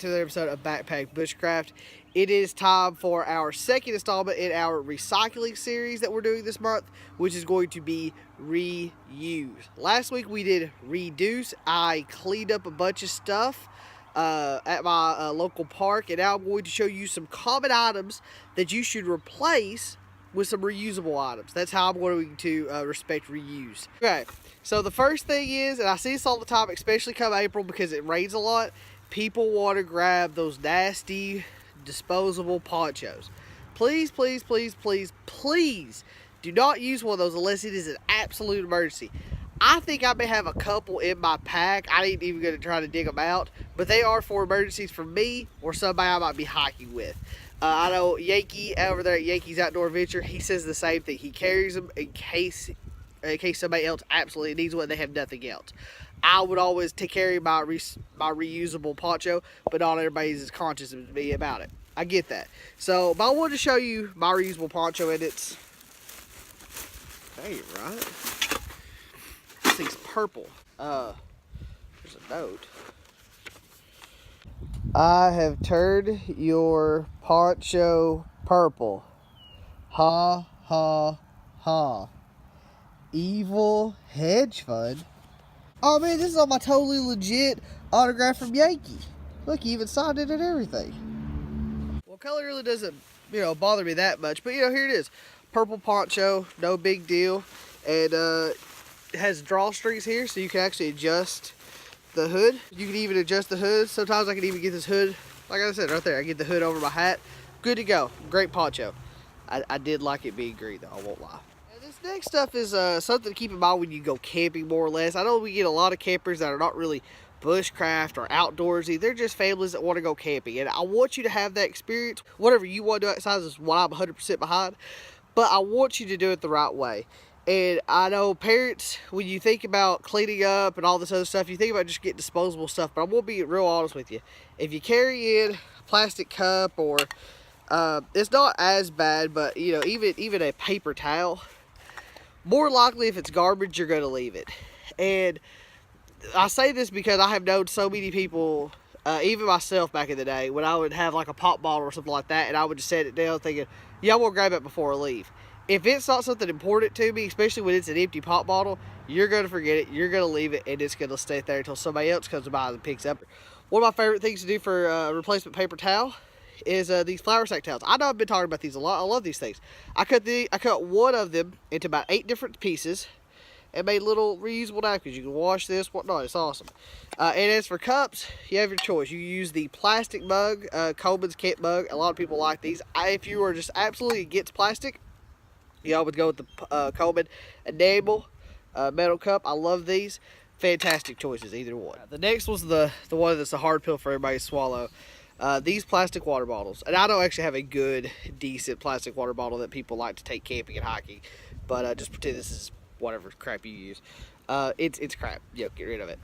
to another episode of Backpack Bushcraft. It is time for our second installment in our recycling series that we're doing this month, which is going to be reuse. Last week we did reduce. I cleaned up a bunch of stuff at my local park, and now I'm going to show you some common items that you should replace with some reusable items. That's how I'm going to respect reuse. Okay, so the first thing is, and I see this all the time, especially come April because it rains a lot, people want to grab those nasty disposable ponchos. Please, please, please, please, please do not use one of those unless it is an absolute emergency. I think I may have a couple in my pack. I ain't even going to try to dig them out, but they are for emergencies for me or somebody I might be hiking with. I know Yankee over there at Yankee's Outdoor Adventure, he says the same thing. He carries them in case somebody else absolutely needs one and they have nothing else. I would always take care of my reusable poncho, but not everybody's as conscious as me about it. I get that. So, but I wanted to show you my reusable poncho, and it's, hey, right? This thing's purple. There's a note. I have turned your poncho purple. Ha, ha, ha. Evil hedge fund. Oh man, this is on my totally legit autograph from Yankee. Look, he even signed it and everything. Well, color really doesn't, bother me that much. But, here it is. Purple poncho, no big deal. And it has drawstrings here, so you can actually adjust the hood. You can even adjust the hood. Sometimes I can even get this hood, like I said, right there. I get the hood over my hat. Good to go. Great poncho. I did like it being green, though. I won't lie. This next stuff is something to keep in mind when you go camping, more or less. I know we get a lot of campers that are not really bushcraft or outdoorsy. They're just families that want to go camping. And I want you to have that experience. Whatever you want to do outside is what I'm 100% behind. But I want you to do it the right way. And I know parents, when you think about cleaning up and all this other stuff, you think about just getting disposable stuff. But I'm going to be real honest with you. If you carry in a plastic cup or it's not as bad, but even a paper towel, more likely if it's garbage, you're going to leave it. And I say this because I have known so many people, even myself back in the day, when I would have like a pop bottle or something like that, and I would just set it down thinking, yeah, I'm going to grab it before I leave. If it's not something important to me, especially when it's an empty pop bottle, you're going to forget it, you're going to leave it, and it's going to stay there until somebody else comes by and picks up. One of my favorite things to do for replacement paper towel is these flour sack towels. I know I've been talking about these a lot. I love these things. I cut one of them into about 8 different pieces and made little reusable napkins. You can wash this, whatnot. It's awesome. And as for cups, you have your choice. You use the plastic mug, Coleman's Kent mug. A lot of people like these. If you are just absolutely against plastic, I would go with the Coleman enamel metal cup. I love these. Fantastic choices, either one. The next was the one that's a hard pill for everybody to swallow. These plastic water bottles, and I don't actually have a good, decent plastic water bottle that people like to take camping and hiking, but just pretend this is whatever crap you use. It's crap. Get rid of it.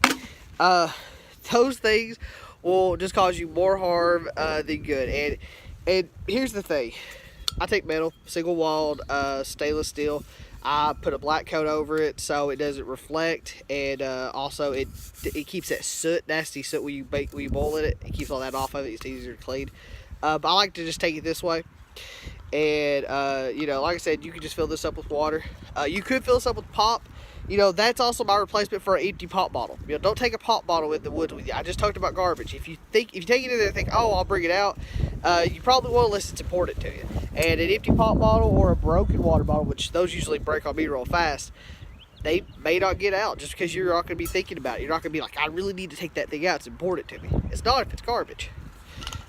Those things will just cause you more harm than good. And here's the thing: I take metal, single walled, stainless steel. I put a black coat over it so it doesn't reflect, and also it keeps that soot, nasty soot when you boil it. It keeps all that off of it. It's easier to clean. But I like to just take it this way, and like I said, you can just fill this up with water. You could fill this up with pop. That's also my replacement for an empty pop bottle. Don't take a pop bottle in the woods with you. I just talked about garbage. If you take it in there and think, oh, I'll bring it out, you probably won't unless it's important to you. And an empty pop bottle or a broken water bottle, which those usually break on me real fast, they may not get out just because you're not going to be thinking about it. You're not going to be like, I really need to take that thing out. It's important to me. It's not if it's garbage.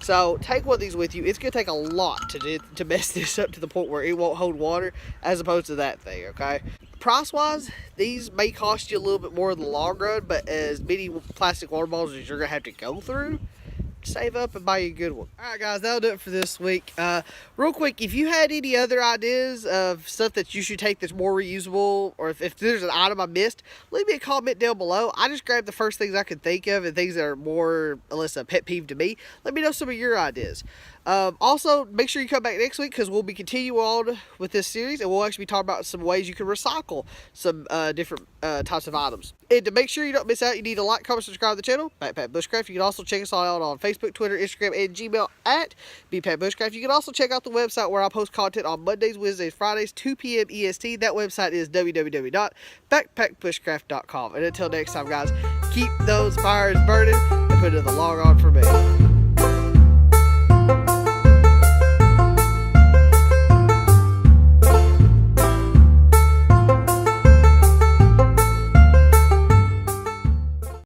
So take one of these with you. It's going to take a lot to mess this up to the point where it won't hold water as opposed to that thing, okay? Price-wise, these may cost you a little bit more in the long run, but as many plastic water bottles as you're going to have to go through, save up and buy you a good one. Alright guys, that'll do it for this week. Real quick, if you had any other ideas of stuff that you should take that's more reusable, or if there's an item I missed, leave me a comment down below. I just grabbed the first things I could think of and things that are more or less a pet peeve to me. Let me know some of your ideas. Also, make sure you come back next week because we'll be continuing on with this series, and we'll actually be talking about some ways you can recycle some different types of items. And to make sure you don't miss out, you need to like, comment, subscribe to the channel, Backpack Bushcraft. You can also check us all out on Facebook, Facebook, Twitter, Instagram, and Gmail at BPatBushcraft. You can also check out the website where I post content on Mondays, Wednesdays, Fridays, 2 p.m. EST. That website is www.backpackbushcraft.com. And until next time, guys, keep those fires burning and put in the long on for me.